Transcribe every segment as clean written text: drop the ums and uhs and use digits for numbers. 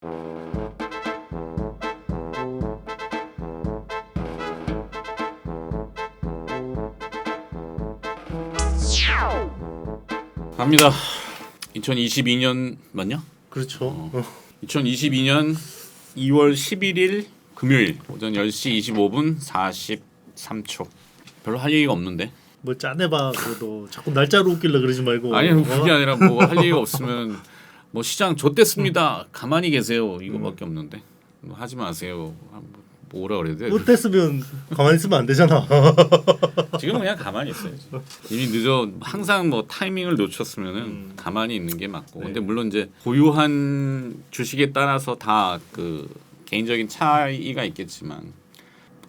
갑니다. 2022년 맞냐? 그렇죠. 2022년 2월 11일 금요일 오전 10시 25분 43초. 별로 할 얘기가 없는데. 뭐 짜내봐. 그래도 자꾸 날짜로 웃길래 그러지 말고. 아니 그게 아니라 뭐 할 얘기가 없으면 뭐 시장 좆됐습니다. 가만히 계세요. 이거밖에 없는데. 뭐 하지 마세요. 뭐라 그래야 돼? 못됐으면 가만히 있으면 안 되잖아. 지금은 그냥 가만히 있어야지. 이미 늦어. 항상 뭐 타이밍을 놓쳤으면은 가만히 있는 게 맞고. 네. 근데 물론 이제 보유한 주식에 따라서 다 그 개인적인 차이가 있겠지만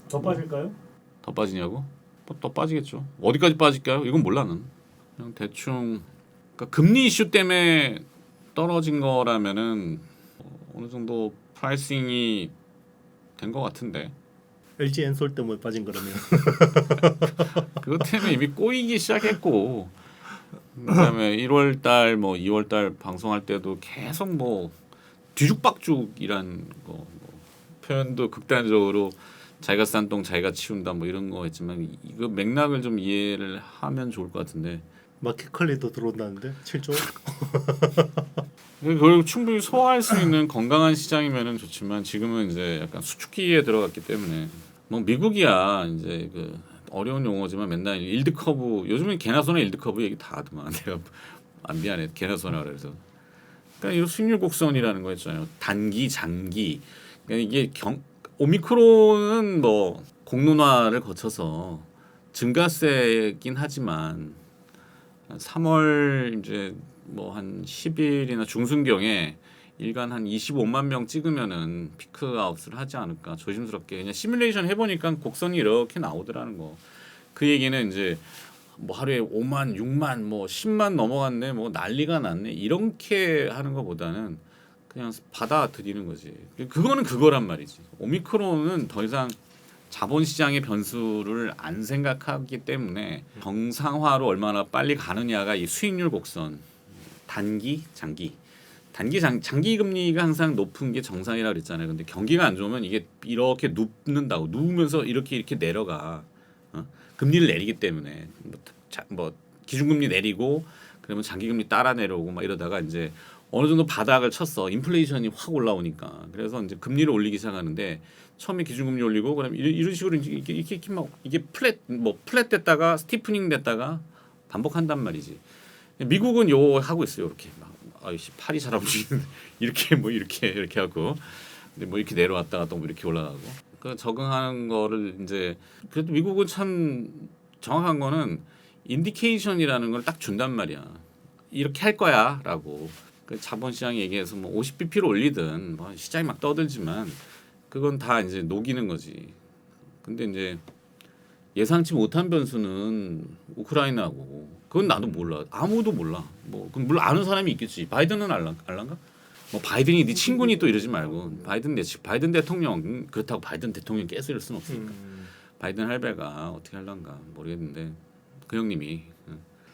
더 빠질까요? 더 빠지냐고? 뭐더 빠지겠죠. 어디까지 빠질까요? 이건 몰라 는. 그냥 대충 그러니까 금리 이슈 때문에 떨어진 거라면은 어느 정도 프라이싱이 된 것 같은데. LG 엔솔 때문에 빠진 거라면. 그것 때문에 이미 꼬이기 시작했고 그다음에 1월달 뭐 2월달 방송할 때도 계속 뭐 뒤죽박죽이란 거 뭐 표현도 극단적으로 자기가 싼 똥 자기가 치운다 뭐 이런 거 했지만 이거 맥락을 좀 이해를 하면 좋을 것 같은데 마켓컬리도 들어온다는데 7조. 그걸 충분히 소화할 수 있는 건강한 시장이면은 좋지만 지금은 이제 약간 수축기에 들어갔기 때문에 뭐 미국이야 이제 그 어려운 용어지만 맨날 일드 커브 요즘엔 개나 소나 일드 커브 얘기 다 하더만 내가 안 미안해 개나 소나 그래서 그러니까 이 수익률 곡선이라는 거 있잖아요 단기 장기 그러니까 이게 오미크론은 뭐 공론화를 거쳐서 증가세긴 하지만 3월 이제 뭐 한 10일이나 중순경에 일간 한 25만 명 찍으면은 피크아웃을 하지 않을까 조심스럽게 그냥 시뮬레이션 해보니까 곡선이 이렇게 나오더라는 거. 그 얘기는 이제 뭐 하루에 5만, 6만, 뭐 10만 넘어갔네, 뭐 난리가 났네 이렇게 하는 것보다는 그냥 받아들이는 거지. 그거는 그거란 말이지. 오미크론은 더 이상 자본시장의 변수를 안 생각하기 때문에 정상화로 얼마나 빨리 가느냐가 이 수익률 곡선 단기 장기 장기 금리가 항상 높은 게 정상이라 그랬잖아요. 근데 경기가 안 좋으면 이게 이렇게 눕는다고 누우면서 이렇게 내려가 금리를 내리기 때문에 뭐 기준금리 내리고 그러면 장기금리 따라 내려오고 막 이러다가 이제 어느 정도 바닥을 쳤어. 인플레이션이 확 올라오니까. 그래서 이제 금리를 올리기 시작하는데 처음에 기준금리 올리고 그다음에 이런 식으로 이렇게 막 이게 플랫 됐다가 스티프닝 됐다가 반복한단 말이지. 미국은 요 하고 있어요. 이렇게 막 아이씨 팔이 잘 안 움직이는데 이렇게 하고 근데 뭐 이렇게 내려왔다가 또 뭐 이렇게 올라가고 그 적응하는 거를 이제 그래도 미국은 참 정확한 거는 인디케이션이라는 걸 딱 준단 말이야. 이렇게 할 거야라고. 그 자본시장 얘기해서 뭐 50bp로 올리든 뭐 시장이 막 떠들지만 그건 다 이제 녹이는 거지. 근데 이제 예상치 못한 변수는 우크라이나고 그건 나도 몰라. 아무도 몰라. 뭐 그럼 물론 아는 사람이 있겠지. 바이든은 알란가? 뭐 바이든이 네 친구니 또 이러지 말고 바이든 대통령 그렇다고 바이든 대통령 깨서 이럴 수는 없으니까. 바이든 할배가 어떻게 할란가 모르겠는데 그 형님이.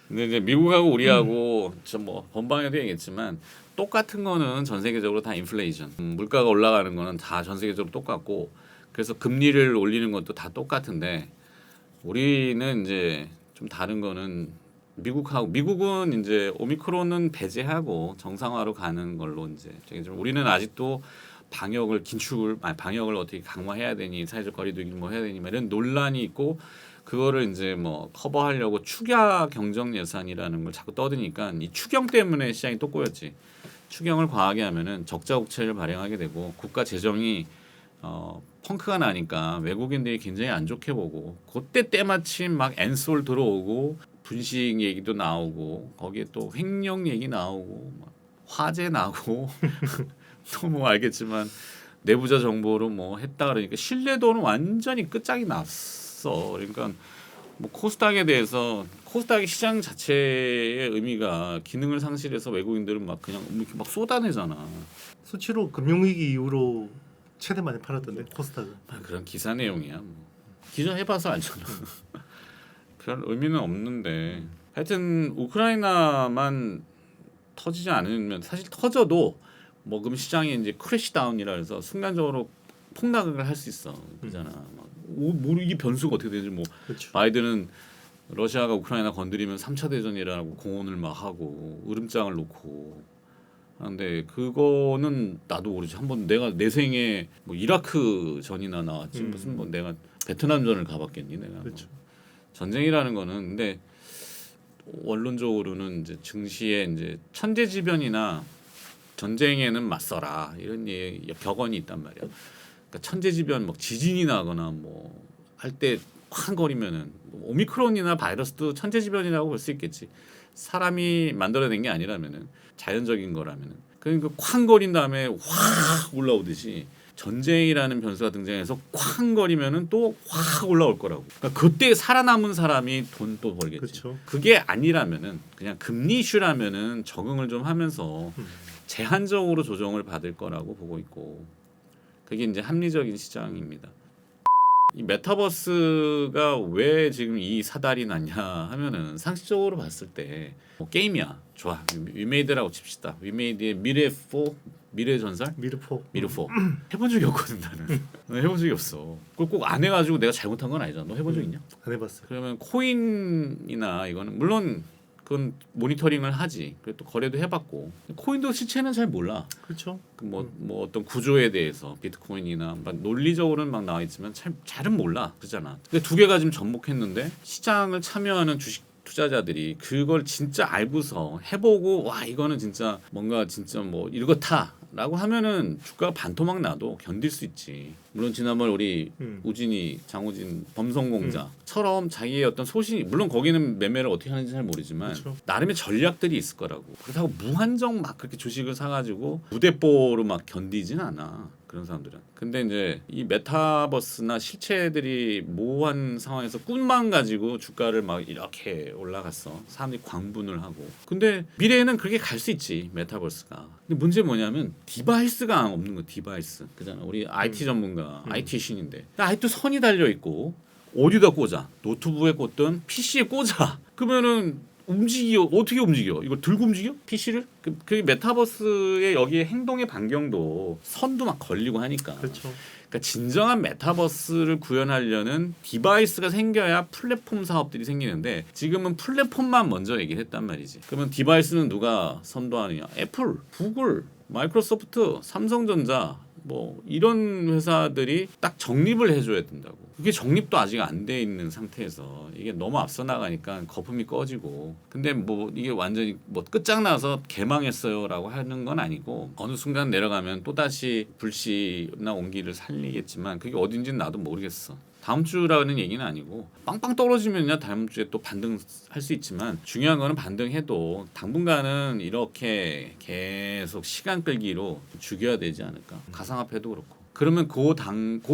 근데 이제 미국하고 우리하고 저 뭐 번방에도 얘기했지만 똑같은 거는 전 세계적으로 다 인플레이션. 물가가 올라가는 거는 다 전 세계적으로 똑같고 그래서 금리를 올리는 것도 다 똑같은데 우리는 이제 좀 다른 거는 미국은 이제 오미크론은 배제하고 정상화로 가는 걸로 이제 우리는 아직도 방역을 어떻게 강화해야 되니 사회적 거리두기 뭐 해야 되니 이런 논란이 있고 그거를 이제 뭐 커버하려고 추가 경정 예산이라는 걸 자꾸 떠드니까 이 추경 때문에 시장이 또 꼬였지. 추경을 과하게 하면은 적자 국채를 발행하게 되고 국가 재정이 펑크가 나니까 외국인들이 굉장히 안 좋게 보고 그때 때마침 막 엔솔 들어오고 분식 얘기도 나오고 거기에 또 횡령 얘기 나오고 막 화재 나고 또 뭐 알겠지만 내부자 정보로 뭐 했다 그러니까 신뢰도는 완전히 끝장이 났어. 그러니까 뭐 코스닥에 대해서 코스닥의 시장 자체의 의미가 기능을 상실해서 외국인들은 막 그냥 이렇게 막 쏟아내잖아. 수치로 금융위기 이후로 최대 많이 팔았던데 코스닥은. 그런 기사 내용이야. 뭐. 기자 해봐서 알잖아. 별 의미는 없는데 하여튼 우크라이나만 터지지 않으면 사실 터져도 먹으면 시장이 이제 크래시 다운이라 해서 순간적으로 폭락을 할 수 있어. 그잖아. 이게 변수가 어떻게 되지? 뭐 그렇죠. 바이든은 러시아가 우크라이나 건드리면 3차 대전이라고 공언을 막 하고 으름장을 놓고 하는데 그거는 나도 모르지. 한번 내가 내 생에 뭐 이라크 전이나 나왔지 무슨 뭐 내가 베트남전을 가봤겠니 내가. 그렇죠. 전쟁이라는 거는 근데 원론적으로는 이제 증시에 이제 천재지변이나 전쟁에는 맞서라 이런 격언이 있단 말이야. 그러니까 천재지변 뭐 지진이 나거나 뭐 할 때 쾅거리면은 뭐 오미크론이나 바이러스도 천재지변이라고 볼 수 있겠지. 사람이 만들어낸 게 아니라면은 자연적인 거라면은 그러니까 쾅거린 다음에 확 올라오듯이 전쟁이라는 변수가 등장해서 쾅거리면은 또 확 올라올 거라고. 그러니까 그때 살아남은 사람이 돈 또 벌겠지. 그렇죠. 그게 아니라면은 그냥 금리 이슈라면은 적응을 좀 하면서 제한적으로 조정을 받을 거라고 보고 있고 그게 이제 합리적인 시장입니다. 이 메타버스가 왜 지금 이 사달이 났냐 하면은 상식적으로 봤을 때 뭐 게임이야 좋아 위메이드라고 칩시다. 위메이드의 미래 전설 미르포. 미르포 해본 적이 없거든 나는. 해본 적이 없어. 그걸 꼭 안 해가지고 내가 잘못한 건 아니잖아. 너 해본 적 있냐? 안 해봤어요. 그러면 코인이나 이거는 물론 그건 모니터링을 하지. 그리고 또 거래도 해봤고 코인도 실체는 잘 몰라. 그렇죠. 뭐 어떤 구조에 대해서 비트코인이나 막 논리적으로는 막 나와 있지만 잘은 몰라. 그잖아. 근데 두 개가 지금 접목했는데 시장을 참여하는 주식 투자자들이 그걸 진짜 알고서 해보고 와 이거는 진짜 뭔가 진짜 뭐 이렇다라고 하면은 주가가 반토막 나도 견딜 수 있지. 물론 지난번 우리 우진이 장우진 범성공자처럼 자기의 어떤 소신이 물론 거기는 매매를 어떻게 하는지 잘 모르지만 그렇죠. 나름의 전략들이 있을 거라고. 그렇다고 무한정 막 그렇게 주식을 사가지고 무대뽀로 막 견디진 않아. 그런 사람들은. 근데 이제 이 메타버스나 실체들이 모호한 상황에서 꿈만 가지고 주가를 막 이렇게 올라갔어. 사람들이 광분을 하고. 근데 미래에는 그렇게 갈 수 있지 메타버스가. 근데 문제 뭐냐면 디바이스가 없는 거. 디바이스. 그잖아. 우리 IT 전문가, IT 신인데. 아직도 선이 달려 있고 어디다 꽂아? 노트북에 꽂든 PC에 꽂아. 그러면은 움직여 어떻게 움직여? 이거 들고 움직여? PC를? 그 메타버스의 여기에 행동의 반경도 선도 막 걸리고 하니까. 그렇죠. 그러니까 진정한 메타버스를 구현하려는 디바이스가 생겨야 플랫폼 사업들이 생기는데 지금은 플랫폼만 먼저 얘기를 했단 말이지. 그러면 디바이스는 누가 선도하느냐? 애플, 구글, 마이크로소프트, 삼성전자 뭐 이런 회사들이 딱 정립을 해줘야 된다고. 그게 정립도 아직 안 돼 있는 상태에서 이게 너무 앞서 나가니까 거품이 꺼지고. 근데 뭐 이게 완전히 뭐 끝장나서 개망했어요라고 하는 건 아니고 어느 순간 내려가면 또 다시 불씨나 온기를 살리겠지만 그게 어딘지는 나도 모르겠어. 다음 주라는 얘기는 아니고 빵빵 떨어지면야 다음 주에 또 반등할 수 있지만 중요한 거는 반등해도 당분간은 이렇게 계속 시간 끌기로 죽여야 되지 않을까. 가상화폐도 그렇고. 그러면 고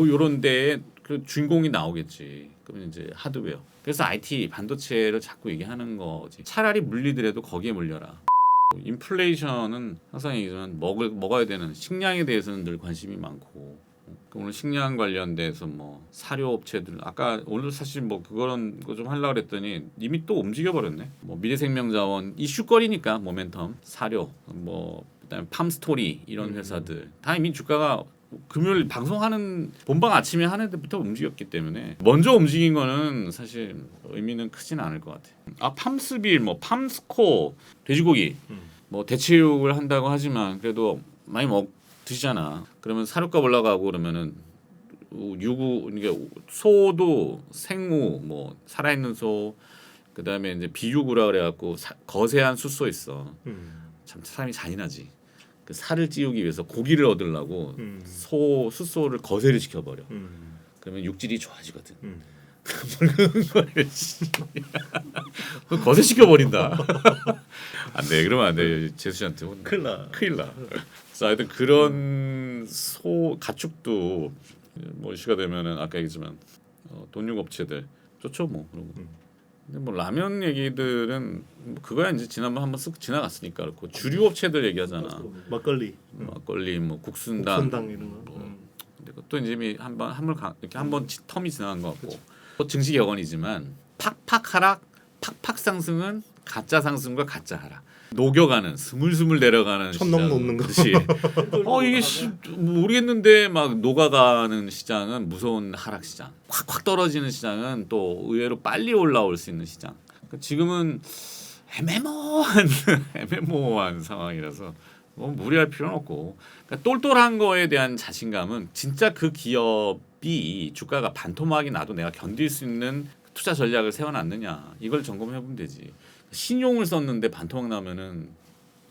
요런 데에 그 주인공이 나오겠지. 그러면 이제 하드웨어. 그래서 IT 반도체를 자꾸 얘기하는 거지. 차라리 물리더라도 거기에 물려라. 인플레이션은 항상 얘기하지만 먹어야 되는 식량에 대해서는 늘 관심이 많고 오늘 식량 관련돼서 뭐 사료 업체들 아까 오늘 사실 뭐 그런 거 좀 하려고 그랬더니 이미 또 움직여 버렸네. 뭐 미래생명자원 이슈거리니까 모멘텀 사료 뭐 그다음에 팜스토리 이런 회사들 다 이미 주가가 금요일 방송하는 본방 아침에 하는 데부터 움직였기 때문에 먼저 움직인 거는 사실 의미는 크진 않을 것 같아. 아 팜스빌 뭐 팜스코 돼지고기 뭐 대체육을 한다고 하지만 그래도 많이 드시잖아. 그러면 사료값 올라가고 그러면은 유구 이게 소도 생우 뭐 살아있는 소 그다음에 이제 비유구라 그래갖고 거세한 숫소 있어. 참 사람이 잔인하지. 그 살을 찌우기 위해서 고기를 얻으려고 숫소를 거세를 시켜버려. 그러면 육질이 좋아지거든. 거세시켜 버린다. 안 돼. 그러면 안 돼. 재수 씨한테 큰일 나. 그래서 하여튼 그런 가축도 뭐 이슈가 되면은 아까 얘기했지만 돈육업체들 좋죠 뭐 그런 거. 근데 뭐 라면 얘기들은 뭐 그거야 이제 지난번 한번 쓱 지나갔으니까 그렇고 주류 업체들 얘기하잖아. 막걸리 뭐 국순당 이런 거. 근데 그것도 이제 이미 이렇게 한번 텀이 지나간 것 같고 또 증시 격언이지만 팍팍 하락 팍팍 상승은 가짜 상승과 가짜 하락. 녹여가는 스물스물 내려가는 천넘 시장. 놓는 거. 그렇지. 이게 모르겠는데 막 녹아가는 시장은 무서운 하락 시장. 확확 떨어지는 시장은 또 의외로 빨리 올라올 수 있는 시장. 그러니까 지금은 애매모호한 상황이라서 뭐 무리할 필요는 없고 그러니까 똘똘한 거에 대한 자신감은 진짜 그 기업이 주가가 반토막이 나도 내가 견딜 수 있는 투자 전략을 세워놨느냐 이걸 점검해 보면 되지. 신용을 썼는데 반토막 나면은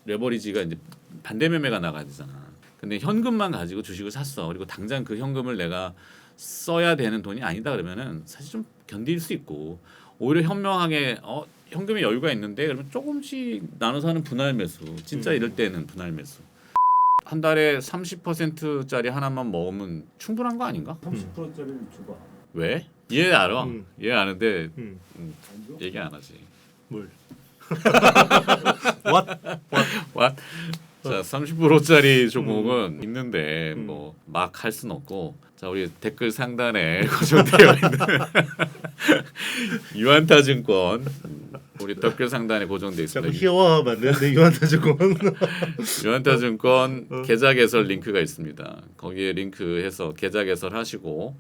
레버리지가 이제 반대 매매가 나가야 되잖아. 근데 현금만 가지고 주식을 샀어. 그리고 당장 그 현금을 내가 써야 되는 돈이 아니다 그러면은 사실 좀 견딜 수 있고 오히려 현명하게 현금에 여유가 있는데 그러면 조금씩 나눠서 하는 분할 매수. 진짜 이럴 때는 분할 매수. 한 달에 30%짜리 하나만 먹으면 충분한 거 아닌가? 30%짜리를 줘봐. 왜? 이해 알아. 이해 아는데 음. 얘기 안 하지. 뭘? What? 자, 30%짜리 종목은 있는데 뭐 막 할 수는 없고. 자, 우리 댓글 상단에 고정되어 있는 유한타증권 우리 댓글 상단에 고정되어 자꾸 있습니다. 희화화하면 안 되는데 유한타증권. 유한타증권 계좌 개설 링크가 있습니다. 거기에 링크해서 계좌 개설하시고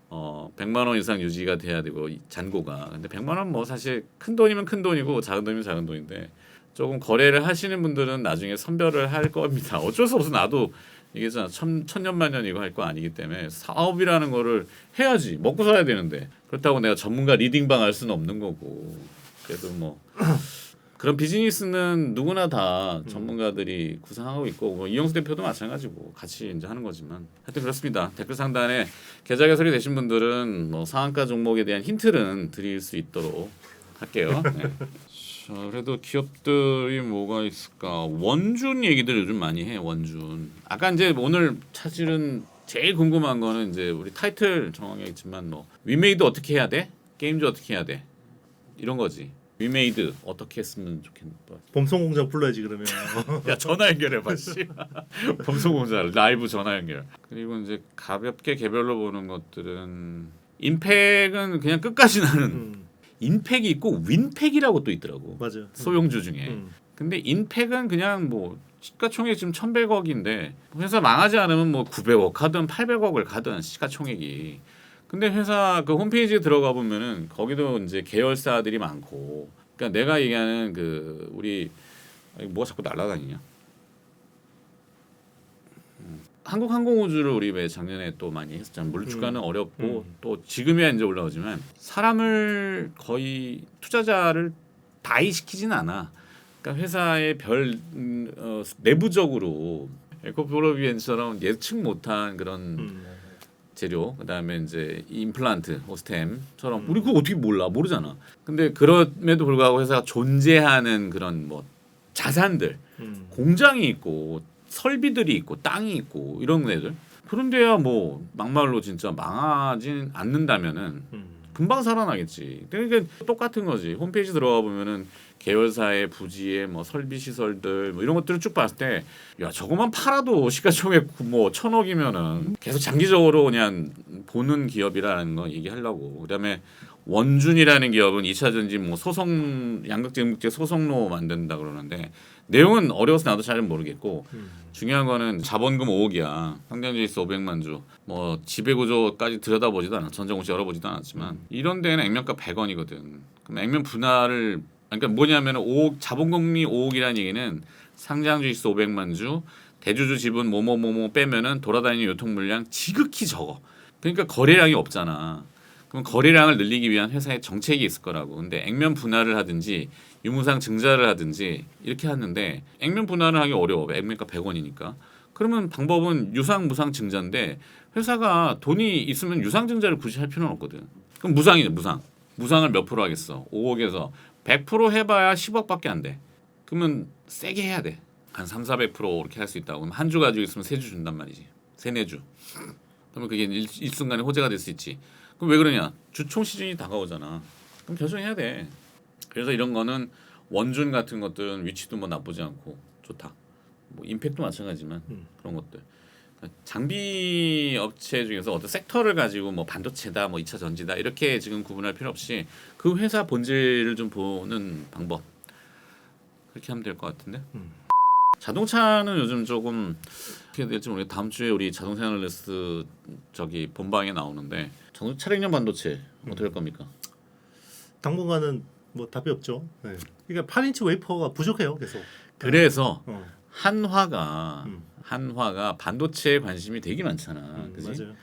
100만 원 이상 유지가 돼야 되고 잔고가. 근데 100만 원 뭐 사실 큰 돈이면 큰 돈이고 작은 돈이면 작은 돈인데 조금 거래를 하시는 분들은 나중에 선별을 할 겁니다. 어쩔 수 없어. 나도 이게 천년만년 이거 할 거 아니기 때문에 사업이라는 거를 해야지. 먹고 살아야 되는데 그렇다고 내가 전문가 리딩방 할 수는 없는 거고. 그래도 뭐 그런 비즈니스는 누구나 다 전문가들이 구상하고 있고 뭐 이영수 대표도 마찬가지고 같이 이제 하는 거지만 하여튼 그렇습니다. 댓글 상단에 계좌 개설이 되신 분들은 뭐 상한가 종목에 대한 힌트는 드릴 수 있도록 할게요. 네. 자, 그래도 기업들이 뭐가 있을까? 원준 얘기들 요즘 많이 해. 원준. 아까 이제 오늘 사실은 제일 궁금한 거는 이제 우리 타이틀 정황에 있지만 뭐 위메이드 어떻게 해야 돼? 게임즈 어떻게 해야 돼? 이런 거지. 위메이드 어떻게 했으면 좋겠는 거. 범송공장 불러야지 그러면. 야 전화 연결해봐 씨. 범소공장 라이브 전화 연결. 그리고 이제 가볍게 개별로 보는 것들은 인팩은 그냥 끝까지 나는 인팩이 있고 윈팩이라고 또 있더라고. 맞아. 소형주 중에. 근데 인팩은 그냥 뭐 시가총액 지금 1,100억인데 회사 망하지 않으면 뭐 900억 가든 800억을 가든 시가총액이. 근데 회사 그 홈페이지에 들어가 보면은 거기도 이제 계열사들이 많고. 그러니까 내가 얘기하는 그 우리 뭐가 자꾸 날아다니냐? 한국항공우주를 우리 왜 작년에 또 많이 했었잖아. 물론 주가는 어렵고 또 지금이야 이제 올라오지만 사람을 거의 투자자를 다이시키진 않아. 그러니까 회사의 별 내부적으로 에코프로비엔처럼 예측 못한 그런 재료, 그다음에 이제 임플란트, 오스템처럼 우리 그거 어떻게 모르잖아. 근데 그럼에도 불구하고 회사가 존재하는 그런 뭐 자산들, 공장이 있고 설비들이 있고 땅이 있고 이런 애들. 그런데야 뭐 막말로 진짜 망하진 않는다면은 금방 살아나겠지. 그러니까 똑같은 거지. 홈페이지 들어가 보면은 계열사의 부지의 뭐 설비 시설들 뭐 이런 것들을 쭉 봤을 때 야 저거만 팔아도 시가총액 뭐 1,000억이면은 계속 장기적으로 그냥 보는 기업이라는 거 얘기하려고. 그다음에 원준이라는 기업은 2차 전지 뭐 소송 양극재 소송로 만든다 그러는데 내용은 어려워서 나도 잘 모르겠고 중요한 거는 자본금 5억이야. 상장주의수 500만 주. 뭐 지배구조까지 들여다보지도 않아. 전정공시 열어보지도 않았지만 이런 데는 액면가 100원이거든. 그럼 액면 분할을 그러니까 뭐냐면 5억 자본금이 5억이라는 얘기는 상장주의수 500만 주, 대주주 지분 뭐뭐뭐뭐 빼면은 돌아다니는 유통 물량 지극히 적어. 그러니까 거래량이 없잖아. 그럼 거래량을 늘리기 위한 회사의 정책이 있을 거라고. 근데 액면 분할을 하든지 유무상 증자를 하든지 이렇게 하는데 액면 분할을 하기 어려워. 액면가 100원이니까. 그러면 방법은 유상 무상 증자인데 회사가 돈이 있으면 유상 증자를 굳이 할 필요는 없거든. 그럼 무상이죠. 무상을 몇 프로 하겠어? 5억에서 100% 해봐야 10억밖에 안 돼. 그러면 세게 해야 돼. 한 3,400% 이렇게 할 수 있다고. 그럼 한 주 가지고 있으면 3주 준단 말이지. 3-4주. 그러면 그게 일순간에 호재가 될 수 있지. 그럼 왜 그러냐? 주총 시즌이 다가오잖아. 그럼 결정해야 돼. 그래서 이런 거는 원준 같은 것들은 위치도 뭐 나쁘지 않고 좋다. 뭐 임팩도 마찬가지지만 그런 것들. 그러니까 장비 업체 중에서 어떤 섹터를 가지고 뭐 반도체다, 뭐 2차 전지다 이렇게 지금 구분할 필요 없이 그 회사 본질을 좀 보는 방법. 그렇게 하면 될 것 같은데. 음. 자동차는 요즘 조금 어떻게 될지 모르겠. 다음 주에 우리 자동차 애널리스트 저기 본방에 나오는데 자동차 차량용 반도체 어떻게 할 겁니까? 당분간은 뭐 답이 없죠. 네. 그러니까 8인치 웨이퍼가 부족해요, 계속. 그래서 어. 한화가 음. 한화가 반도체에 관심이 되게 많잖아. 그지? 맞아요.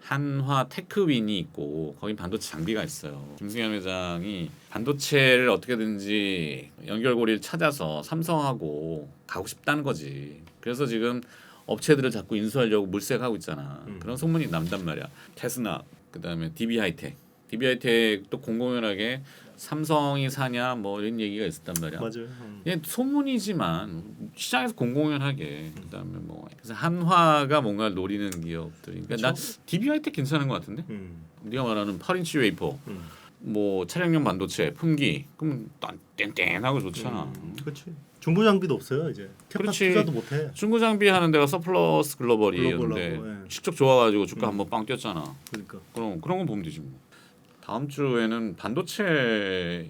한화 테크윈이 있고 거기 반도체 장비가 있어요. 김승현 회장이 반도체를 어떻게든지 연결고리를 찾아서 삼성하고 가고 싶다는 거지. 그래서 지금 업체들을 자꾸 인수하려고 물색하고 있잖아. 그런 소문이 난단 말이야. 테스나, 그다음에 DB 하이텍. DB 하이텍도 공공연하게 삼성이 사냐 뭐 이런 얘기가 있었단 말이야. 맞아요. 예, 소문이지만 시장에서 공공연하게 그다음에 뭐 그래서 한화가 뭔가 노리는 기업들이 그러니까 난 DBI 때 괜찮은 것 같은데 네가 말하는 8인치 웨이퍼 뭐 차량용 반도체 품기 그럼 땡땡하고 좋잖아. 그렇지. 중고 장비도 없어요 이제. 캡카 그렇지. 투자도 못해. 중고 장비 하는 데가 서플러스 글로벌이었는데 글로벌하고, 예. 실적 좋아가지고 주가 한번 빵 뛰었잖아. 그러니까. 그런 건 보면 되지 뭐. 다음 주에는 반도체를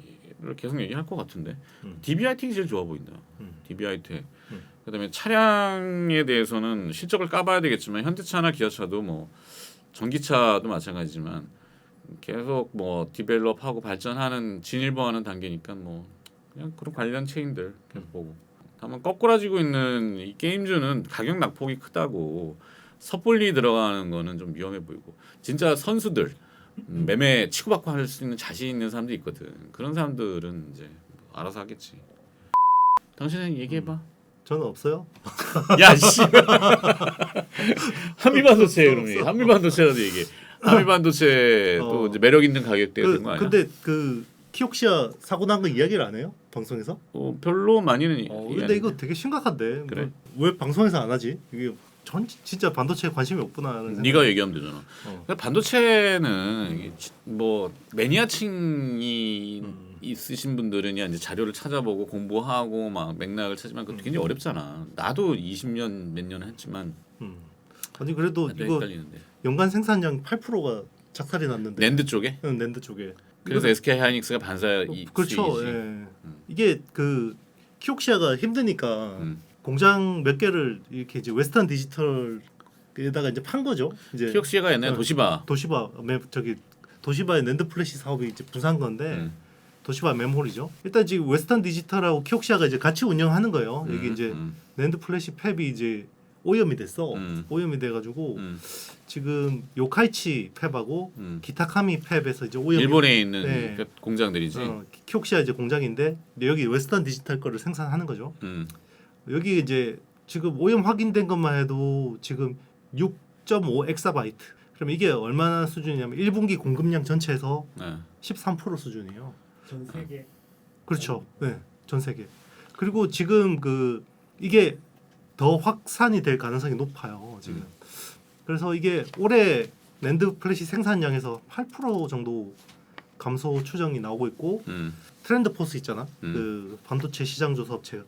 계속 얘기할 것 같은데 DBI텍이 제일 좋아 보인다. DBI텍. 그다음에 차량에 대해서는 실적을 까봐야 되겠지만 현대차나 기아차도 뭐 전기차도 마찬가지지만 계속 뭐 디벨롭하고 발전하는 진일보하는 단계니까 뭐 그냥 그런 관련 체인들 계속 보고. 다만 거꾸라지고 있는 이 게임주는 가격 낙폭이 크다고 섣불리 들어가는 거는 좀 위험해 보이고 진짜 선수들 매매 치고받고 할 수 있는 자신 있는 사람도 있거든. 그런 사람들은 이제 알아서 하겠지. 당신은 얘기해봐. 저는 없어요. 야 씨. 한미반도체 그러니 한미반도체라도 얘기해. 한미반도체 또 이제 매력 있는 가격대가 된 거 아니야? 근데 그 키옥시아 사고 난 거 이야기를 안 해요? 방송에서? 별로 많이는. 근데 이거 되게 심각한데. 그래? 왜 방송에서 안 하지? 이게 전 진짜 반도체에 관심이 없구나. 네가 얘기하면 되잖아. 그러니까 반도체는 이게 뭐 매니아층이 있으신 분들은 이제 자료를 찾아보고 공부하고 막 맥락을 찾지만 그것도 굉장히 어렵잖아. 나도 20년 몇 년 했지만 아니 그래도 이거 헷갈리는데. 연간 생산량 8%가 작살이 났는데. 낸드 쪽에? 응, 낸드 쪽에. 그래서 SK 하이닉스가 반사 그렇죠. 수익이지. 예. 이게 그 키옥시아가 힘드니까 음. 공장 몇 개를 이렇게 이제 웨스턴 디지털에다가 이제 판 거죠. 이제 키옥시아가 옛날에 도시바. 도시바의 낸드 플래시 사업이 이제 부산 건데 도시바 멤홀이죠. 일단 지금 웨스턴 디지털하고 키옥시아가 이제 같이 운영하는 거예요. 여기 이제 낸드 플래시 팹이 이제 오염이 됐어. 오염이 돼가지고 지금 요카이치 팹하고 기타카미 팹에서 이제 오염이 일본에 있는 네. 그 공장들이지. 키옥시아 이제 공장인데 여기 웨스턴 디지털 거를 생산하는 거죠. 여기 이제 지금 오염 확인된 것만 해도 지금 6.5 엑사바이트. 그럼 이게 얼마나 수준이냐면 1분기 공급량 전체에서 13% 수준이에요. 전 세계. 그렇죠. 네, 전 세계. 그리고 지금 그 이게 더 확산이 될 가능성이 높아요. 지금. 그래서 이게 올해 낸드 플래시 생산량에서 8% 정도 감소 추정이 나오고 있고 트렌드 포스 있잖아. 그 반도체 시장 조사 업체.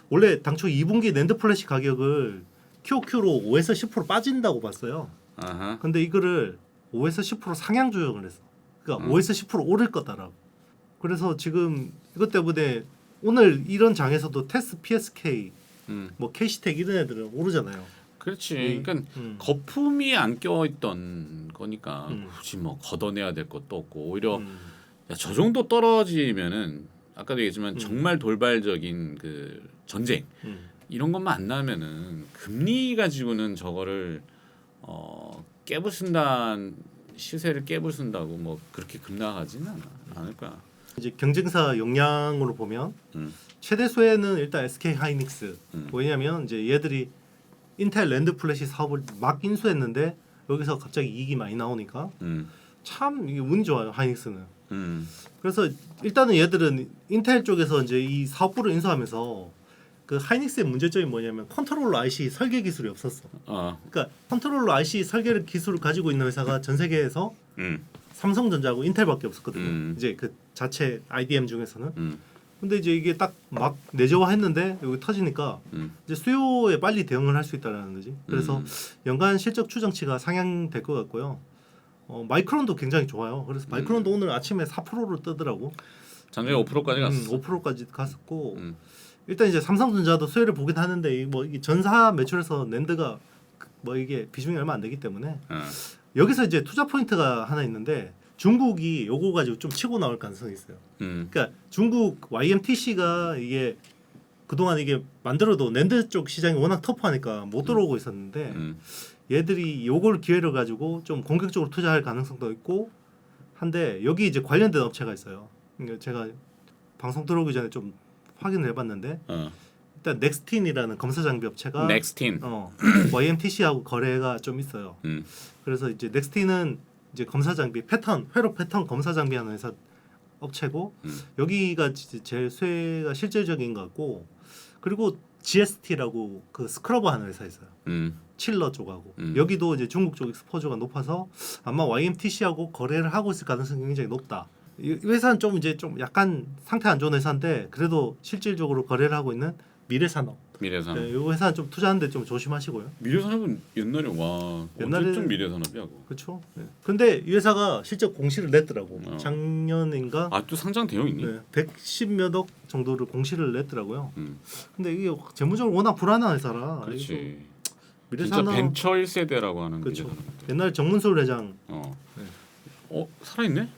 원래 당초 2분기 낸드 플래시 가격을 QOQ로 5에서 10% 빠진다고 봤어요. 아하. 근데 이거를 5에서 10% 상향 조정을 했어. 그러니까 5에서 10% 오를 거다라고. 그래서 지금 이것 때문에 오늘 이런 장에서도 테스 PSK 뭐 캐시텍 이런 애들은 오르잖아요. 그렇지. 그러니까 거품이 안 껴있던 거니까 굳이 뭐 걷어내야 될 것도 없고 오히려 야, 저 정도 떨어지면은 아까도 얘기했지만 정말 돌발적인 그 전쟁 이런 것만 안 나면은 금리 가지고는 저거를 깨부순다는 시세를 깨부순다고 뭐 그렇게 급락하지는 않을 거야. 이제 경쟁사 역량으로 보면 최대 수혜는 일단 SK 하이닉스. 왜냐하면 이제 얘들이 인텔 랜드 플래시 사업을 막 인수했는데 여기서 갑자기 이익이 많이 나오니까 참 이게 운이 좋아요 하이닉스는. 그래서 일단은 얘들은 인텔 쪽에서 이제 이 사업부를 인수하면서 그 하이닉스의 문제점이 뭐냐면 컨트롤러 IC 설계 기술이 없었어. 그러니까 컨트롤러 IC 설계 기술을 가지고 있는 회사가 전 세계에서 삼성전자하고 인텔밖에 없었거든요. 이제 그 자체 IDM 중에서는. 근데 이제 이게 딱 막 내재화했는데 여기 터지니까 이제 수요에 빨리 대응을 할 수 있다라는 거지. 그래서 연간 실적 추정치가 상향될 것 같고요. 마이크론도 굉장히 좋아요. 그래서 마이크론도 오늘 아침에 4%로 뜨더라고. 작년에 5%까지 갔어. 5%까지 갔었고 일단 이제 삼성전자도 수혜를 보긴 하는데 뭐 이게 전사 매출에서 낸드가 뭐 이게 비중이 얼마 안 되기 때문에 여기서 이제 투자 포인트가 하나 있는데 중국이 요거 가지고 좀 치고 나올 가능성이 있어요. 그러니까 중국 YMTC가 이게 그동안 이게 만들어도 낸드 쪽 시장이 워낙 터프하니까 못 들어오고 있었는데 얘들이 요걸 기회를 가지고 좀 공격적으로 투자할 가능성도 있고 한데 여기 이제 관련된 업체가 있어요. 그러니까 제가 방송 들어오기 전에 좀 확인을 해봤는데 일단 넥스틴이라는 검사 장비 업체가 넥스틴 YMTC하고 거래가 좀 있어요. 그래서 이제 넥스틴은 이제 검사 장비 패턴 회로 패턴 검사 장비하는 회사 업체고 여기가 제일 수혜가 실질적인 것 같고 그리고 GST라고 그 스크러버 하는 회사 있어요. 칠러 쪽하고 여기도 이제 중국 쪽 익스포저가 높아서 아마 YMTC하고 거래를 하고 있을 가능성이 굉장히 높다. 이 회사는 좀 이제 좀 약간 상태 안 좋은 회사인데 그래도 실질적으로 거래를 하고 있는 미래산업. 미래산업. 네, 이 회사는 좀 투자하는데 좀 조심하시고요. 미래산업은 옛날에 와 언제쯤 미래산업이야고. 그렇죠. 네. 근데 이 회사가 실제 공시를 냈더라고. 어. 작년인가? 또 상장되어 있니? 네, 110몇 억 정도를 공시를 냈더라고요. 근데 이게 재무적으로 워낙 불안한 회사라. 그렇지. 진짜 미래산업 벤처 1세대라고 하는 그렇죠. 미래산업. 옛날 정문솔 회장 네. 살아있네?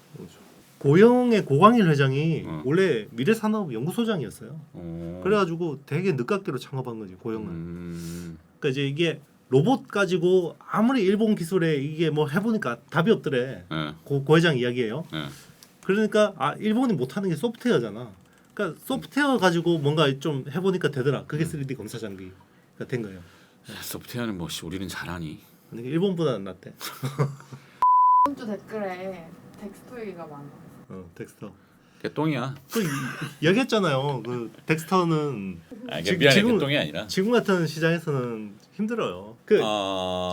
고영의 고광일 회장이 어. 원래 미래산업 연구소장이었어요. 그래가지고 되게 늦깎이로 창업한 거지 고영은. 그러니까 이제 이게 로봇 가지고 아무리 일본 기술에 이게 뭐 해보니까 답이 없더래. 고 회장 이야기예요. 그러니까 일본이 못하는 게 소프트웨어잖아. 그러니까 소프트웨어 가지고 뭔가 좀 해보니까 되더라. 그게 3D 검사 장비가 된 거예요. 소프트웨어는 뭐 우리는 잘하니. 아니, 일본보다는 낫대. 이번 주 댓글에 덱스터 얘기가 많아. 덱스터. 개똥이야. 또 얘기했잖아요. 그 덱스터는 미안해 개똥이 아니라. 지금 같은 시장에서는 힘들어요.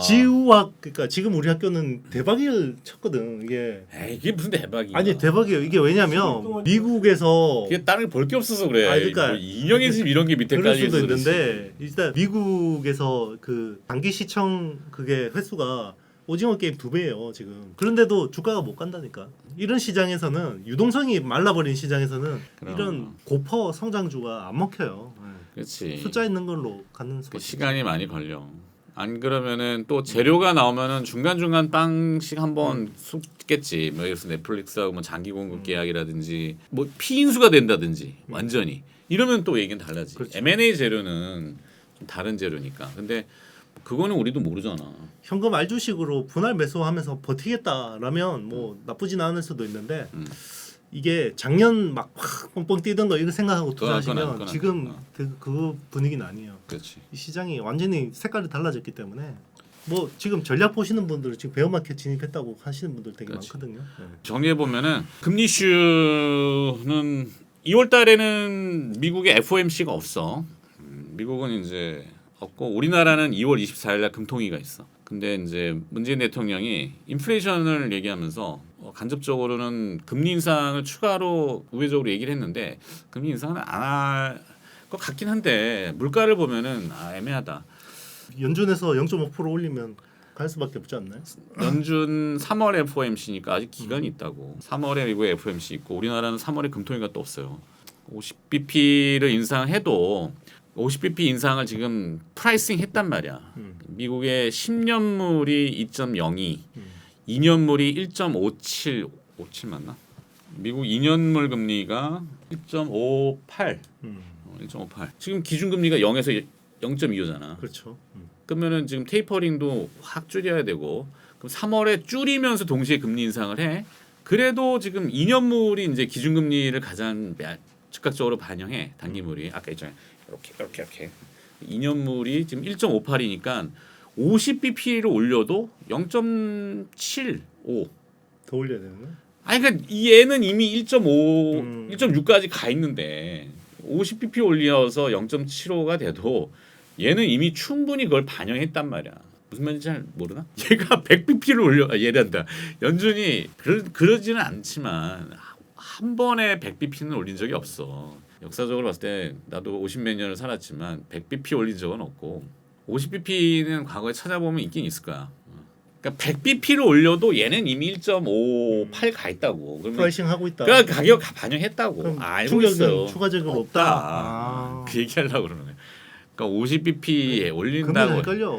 지우학 그러니까 지금 우리 학교는 대박을 쳤거든. 이게 무슨 대박이야? 아니 대박이에요. 이게 왜냐면 미국에서 이게 땅을 볼 게 없어서 그래. 그러니까 뭐 인형의 집 이런 게 밑에 그럴 깔려 수도 있어. 있는데 일단 미국에서 그 단기 시청 그게 횟수가 오징어 게임 2배예요 지금. 그런데도 주가가 못 간다니까. 이런 시장에서는 유동성이 말라버린 시장에서는 이런 고퍼 성장주가 안 먹혀요. 그렇지. 숫자 있는 걸로 가는 그 시간이 많이 걸려. 안 그러면은 또 재료가 나오면은 중간 중간 빵씩 한번 쏟겠지. 뭐 예를 들어서 넷플릭스하고 뭐 장기 공급 계약이라든지 뭐 피인수가 된다든지 완전히 이러면 또 얘기는 달라지. 그렇죠. M&A 재료는 좀 다른 재료니까. 근데 그거는 우리도 모르잖아. 현금 알주식으로 분할 매수하면서 버티겠다라면 뭐 나쁘진 않을 수도 있는데 이게 작년 막 확 뻥뻥 뛰던 거 이거 생각하고 투자하시면 지금 그 분위기는 아니에요. 그렇지. 이 시장이 완전히 색깔이 달라졌기 때문에 뭐 지금 전략 보시는 분들 지금 베어마켓 진입했다고 하시는 분들 되게 그렇지. 많거든요. 네. 정리해 보면은 금리 이슈는 2월 달에는 미국의 FOMC가 없어. 미국은 이제 없고 우리나라는 2월 24일 날 금통위가 있어. 근데 이제 문재인 대통령이 인플레이션을 얘기하면서 간접적으로는 금리 인상을 추가로 우회적으로 얘기를 했는데 금리 인상은 안 할 것 같긴 한데 물가를 보면은 애매하다. 연준에서 0.5% 올리면 갈 수밖에 없지 않나요? 연준 3월 FOMC니까 아직 기간이 있다고. 3월에 미국에 FOMC 있고 우리나라는 3월에 금통위가 또 없어요. 50bp를 인상해도 50bp 인상을 지금 프라이싱 했단 말이야. 미국의 10년물이 2.02, 2년물이 1.57 맞나? 미국 2년물 금리가 1.58. 1.58. 지금 기준금리가 0에서 0.25잖아. 그렇죠. 그러면은 지금 테이퍼링도 확 줄여야 되고 그럼 3월에 줄이면서 동시에 금리 인상을 해. 그래도 지금 2년물이 이제 기준금리를 가장 즉각적으로 반영해. 단기물이 아까 있잖아요. 이렇게 2년물이 지금 1.58이니까 50bp를 올려도 0.75. 더 올려야 되는 거야? 아니 그러니까 얘는 이미 1.5, 1.6까지 가 있는데 50bp 올려서 0.75가 돼도 얘는 이미 충분히 그걸 반영했단 말이야. 무슨 말인지 잘 모르나? 얘가 100bp를 올려 얘란다. 연준이 그러지는 않지만 한 번에 100bp는 올린 적이 없어. 역사적으로 봤을 때 나도 50몇 년을 살았지만 100bp 올린 적은 없고 50bp는 과거에 찾아보면 있긴 있을 거야. 그러니까 100bp를 올려도 얘는 이미 1.58 가 있다고. 프라이싱 하고 있다. 그러니까 가격 반영했다고. 그럼 알고 충격은 있어요. 추가적으로 없다. 그 얘기하려고 그러네. 그러니까 50bp에 금리가 올린다고. 헷갈려.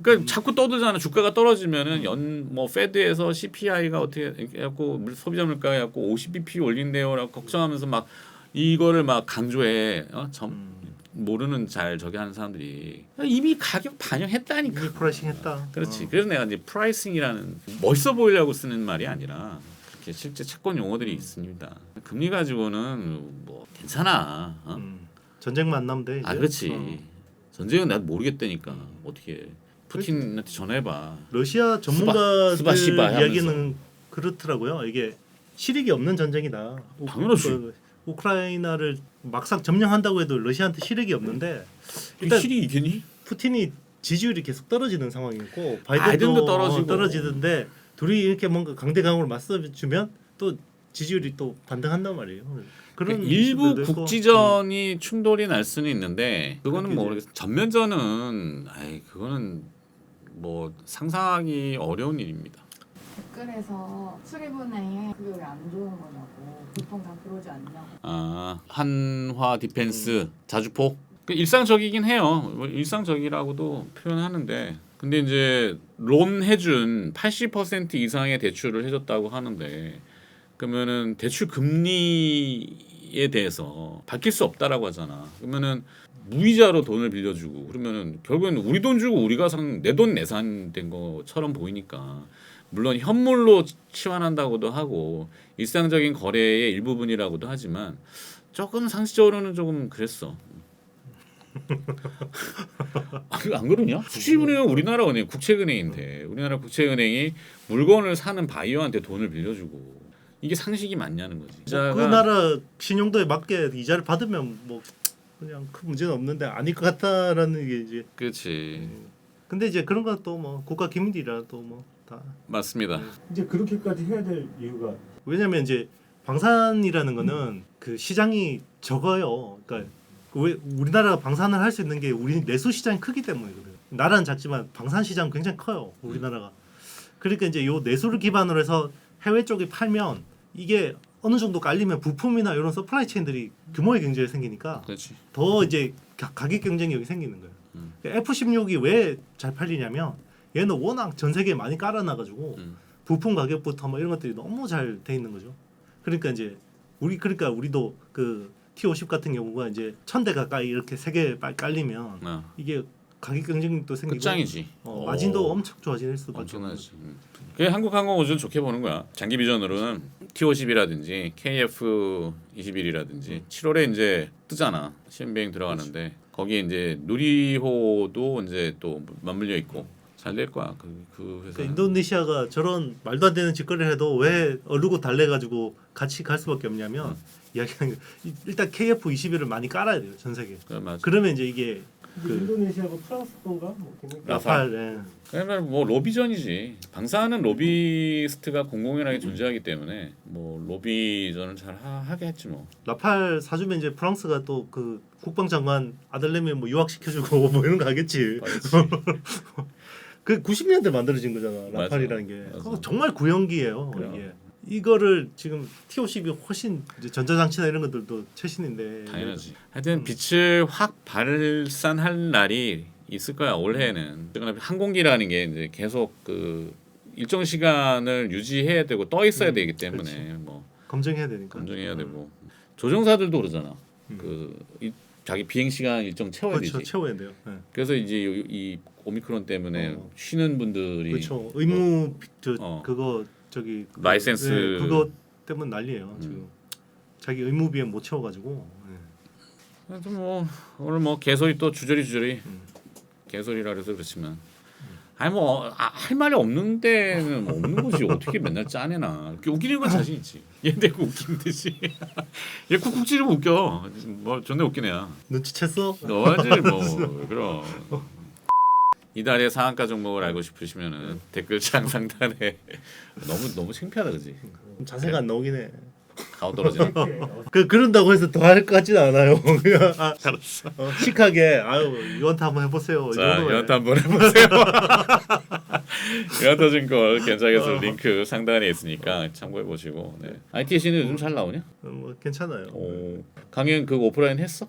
그러니까 자꾸 떠들잖아. 주가가 떨어지면은 뭐 페드에서 CPI가 어떻게 해갖고 소비자 물가가 해갖고 50bp 올린대요라고 걱정하면서 막 이거를 막 강조해. 모르는 잘 저기 하는 사람들이 이미 가격 반영했다니까. 이미 프라이싱했다. 그렇지. 그래서 내가 이제 프라이싱이라는 멋있어 보이려고 쓰는 말이 아니라 그렇게 실제 채권 용어들이 있습니다. 금리 가지고는 뭐 괜찮아. 전쟁만 안 나면 돼. 이제. 아 그렇지. 전쟁은 나도 모르겠다니까. 어떻게 푸틴한테 전화해봐. 러시아 전문가들 스바시바 이야기는 그렇더라고요. 이게 실익이 없는 전쟁이다. 당연하지. 우크라이나를 막상 점령한다고 해도 러시아한테 실익이 없는데 일단 실이 이겠니? 푸틴이 지지율이 계속 떨어지는 상황이고 바이든도 떨어지고. 떨어지는데 둘이 이렇게 뭔가 강대강으로 맞서주면 또 지지율이 또 반등한단 말이에요. 그런 일부 이슈들도 있고. 국지전이 충돌이 날 수는 있는데 그거는 뭐 그렇게 모르겠어. 전면전은 그거는 뭐 상상하기 어려운 일입니다. 댓글에서 수리분해 그게 왜 안 좋은 거냐고 보통 다 그러지 않냐고. 아 한화 디펜스 자주포 그 일상적이긴 해요. 뭐 일상적이라고도 표현하는데 근데 이제 론 해준 80% 이상의 대출을 해줬다고 하는데 그러면은 대출 금리에 대해서 밝힐 수 없다라고 하잖아. 그러면은 무이자로 돈을 빌려주고 그러면은 결국에는 우리 돈 주고 우리가 내 돈 내산된 것처럼 보이니까 물론 현물로 치환한다고도 하고 일상적인 거래의 일부분이라고도 하지만 조금 상식적으로는 조금 그랬어. 안 그러냐? 수출은행은 우리나라 은행 국책은행인데 우리나라 국책은행이 물건을 사는 바이어한테 돈을 빌려주고 이게 상식이 맞냐는 거지. 그 나라 신용도에 맞게 이자를 받으면 뭐 그냥 큰 문제는 없는데 아닐 것 같다라는 게 이제. 그렇지. 근데 이제 그런 것도 뭐 국가 기밀이라 또 뭐 다. 맞습니다. 이제 그렇게까지 해야 될 이유가 왜냐면 이제 방산이라는 거는 그 시장이 적어요. 그러니까 왜 우리나라가 방산을 할 수 있는 게 우리 내수 시장이 크기 때문이거든요. 나라는 작지만 방산 시장 굉장히 커요. 우리나라가. 그러니까 이제 요 내수를 기반으로 해서 해외 쪽에 팔면 이게 어느 정도 깔리면 부품이나 이런 서플라이 체인들이 규모의 경제가 생기니까 그렇지. 더 이제 가격 경쟁이 여기 생기는 거예요. F16이 왜 잘 팔리냐면 얘는 워낙 전 세계에 많이 깔아놔가지고 부품 가격부터 뭐 이런 것들이 너무 잘 돼 있는 거죠. 그러니까 이제 우리도 그 T50 같은 경우가 이제 1,000대 가까이 이렇게 세 개 깔리면 이게 가격 경쟁도 생기고 끝장이지. 마진도 엄청 좋아질 수밖에 없는 엄청나지. 그게 한국항공우주는 좋게 보는 거야. 장기 비전으로는 T50이라든지 KF21이라든지 7월에 이제 뜨잖아. 시험 비행 들어가는데 거기에 이제 누리호도 이제 또 맞물려 있고 잘 될 거야. 그 회사. 그러니까 인도네시아가 저런 말도 안 되는 짓거리를 해도 왜 어르고 달래가지고 같이 갈 수밖에 없냐면 이야기하는 게 일단 KF21을 많이 깔아야 돼요 전 세계. 그래, 맞아. 그러면 이제 이게 인도네시아가 프랑스 건가 뭐 라팔. 예. 그러면 뭐 로비전이지. 방사는 로비스트가 공공연하게 존재하기 때문에 뭐 로비전을 잘 하겠지 뭐. 라팔 사주면 이제 프랑스가 또 그 국방장관 아들내미 뭐 유학시켜주고 뭐 이런 거 하겠지. 그 90년대 만들어진 거잖아 라팔이라는 게. 그거 정말 구형기예요. 이게. 이거를 지금 T50이 훨씬 이제 전자장치나 이런 것들도 최신인데. 당연하지. 하여튼 빛을 확 발산할 날이 있을 거야 올해는. 항공기라는 게 이제 계속 그 일정 시간을 유지해야 되고 떠 있어야 되기 때문에 그렇지. 뭐 검증해야 되니까. 검증해야 되고 조종사들도 그러잖아. 자기 비행 시간 일정 채워야 그렇죠. 되지. 채워야 돼요. 네. 그래서 이제 이 오미크론 때문에 쉬는 분들이 그렇죠. 의무 그거 저기 라이센스 그거 때문에 난리예요 지금. 자기 의무 비행 못 채워가지고. 그래서 뭐 오늘 뭐 개소리 또 주저리 개소리라 그래서 그렇지만 아니 뭐 할 말이 없는 데는 뭐 없는 거지. 어떻게 맨날 짜내나. 웃기는 건 자신 있지. 얘 내고 웃기는 듯이. 얘 쿡쿡 찌르면 웃겨. 뭐 존나 웃긴 애야. 눈치챘어? 너지 뭐 그럼. 이달의 상한가 종목을 알고 싶으시면은 댓글창 상단에 너무 창피하다 그지? 자세가 안 나오긴 해. 가오 떨어지네. 그런다고 해서 더 할 것 같진 않아요. 그냥 알았어. 시크하게 아유 유언타 한번 해보세요. 자, 연타 한번 해보세요. 연타증권 괜찮겠어. 링크 상단에 있으니까 참고해 보시고. 네. ITC는 요즘 잘 나오냐? 뭐 괜찮아요. 강연 그 오프라인 했어?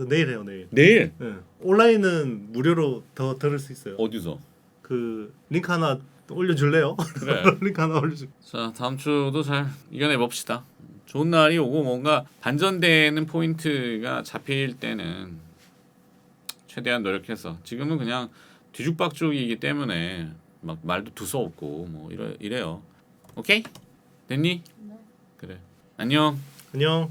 내일 해요 내일. 내일 네. 온라인은 무료로 더 들을 수 있어요. 어디서? 그 링크 하나 올려줄래요? 그래. 링크 하나 올려줄. 자 다음 주도 잘 이겨내 봅시다. 좋은 날이 오고 뭔가 반전되는 포인트가 잡힐 때는 최대한 노력해서 지금은 그냥 뒤죽박죽이기 때문에 막 말도 두서없고 뭐 이래요. 오케이? 됐니? 네. 그래. 안녕. 안녕.